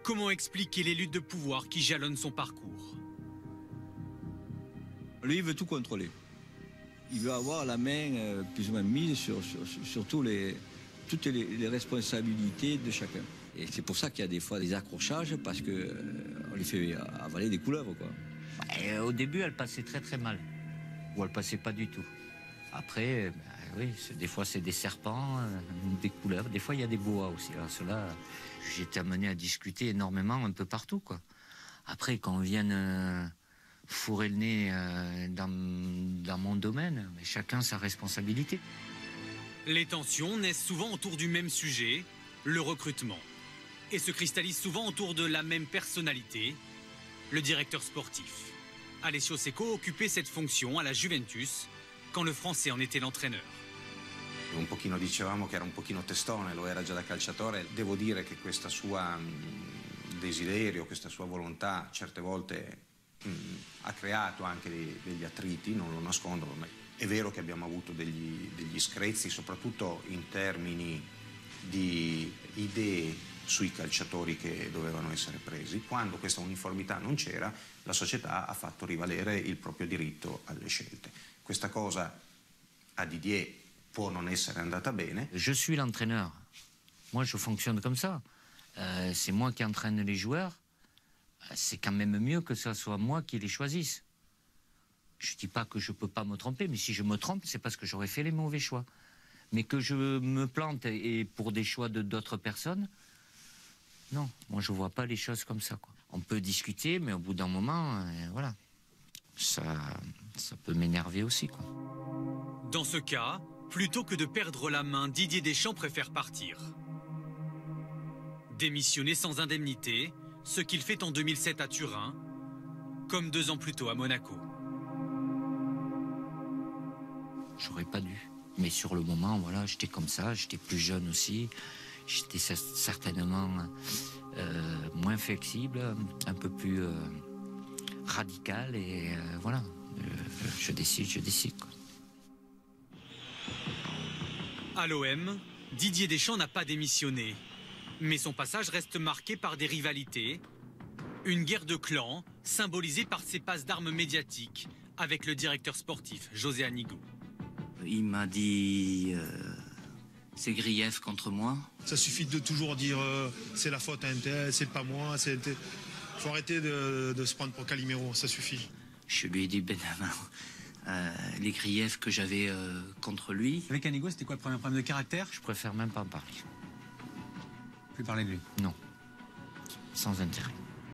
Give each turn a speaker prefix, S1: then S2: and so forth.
S1: Comment expliquer les luttes de pouvoir qui jalonnent son parcours?
S2: Lui, il veut tout contrôler. Il veut avoir la main plus ou moins mise sur toutes les responsabilités de chacun. Et c'est pour ça qu'il y a des fois des accrochages, parce qu'on lui fait avaler des couleuvres, quoi.
S3: Et au début, elle passait très très mal. Ou elle passait pas du tout. Après, oui, des fois c'est des serpents, des couleuvres. Des fois, il y a des boas aussi. Alors cela, j'ai été amené à discuter énormément un peu partout, quoi. Après, quand on vienne fourrer le nez dans mon domaine, mais chacun sa responsabilité.
S1: Les tensions naissent souvent autour du même sujet, le recrutement. Et se cristallisent souvent autour de la même personnalité, le directeur sportif. Alessio Secco occupait cette fonction à la Juventus quand le Français en était l'entraîneur.
S4: Un pochino dicevamo che era un pochino testone, lo era già da calciatore. Devo dire che questa sua desiderio, questa sua volontà certe volte ha creato anche degli attriti, non lo nascondo. È vero che abbiamo avuto degli screzi, soprattutto in termini di idee sui calciatori che dovevano essere presi. Quando questa uniformità non c'era, la società ha fatto rivalere il proprio diritto alle scelte. Questa cosa a Didier può non essere andata bene.
S3: Je suis l'entraîneur. Moi, je fonctionne comme ça. C'est moi qui entraîne les joueurs. C'est quand même mieux que ce soit moi qui les choisisse. Je ne dis pas que je ne peux pas me tromper, mais si je me trompe, c'est parce que j'aurais fait les mauvais choix. Mais que je me plante et pour des choix d'autres personnes, non, moi je ne vois pas les choses comme ça, quoi. On peut discuter, mais au bout d'un moment, voilà, ça peut m'énerver aussi, quoi.
S1: Dans ce cas, plutôt que de perdre la main, Didier Deschamps préfère partir. Démissionner sans indemnité, ce qu'il fait en 2007 à Turin, comme 2 ans plus tôt à Monaco.
S3: J'aurais pas dû. Mais sur le moment, voilà, j'étais comme ça, j'étais plus jeune aussi. J'étais certainement moins flexible, un peu plus radical. Et voilà, je décide, quoi.
S1: À l'OM, Didier Deschamps n'a pas démissionné. Mais son passage reste marqué par des rivalités. Une guerre de clans, symbolisée par ses passes d'armes médiatiques avec le directeur sportif, José Anigo.
S3: Il m'a dit ses griefs contre moi.
S5: Ça suffit de toujours dire c'est la faute à un tel, c'est pas moi. Il faut arrêter de se prendre pour Calimero, ça suffit.
S3: Je lui ai dit les griefs que j'avais contre lui.
S6: Avec Anigo, c'était quoi le premier problème de caractère?
S3: Je préfère même pas en parler.
S6: Plus parler de lui?
S3: Non, sans intérêt.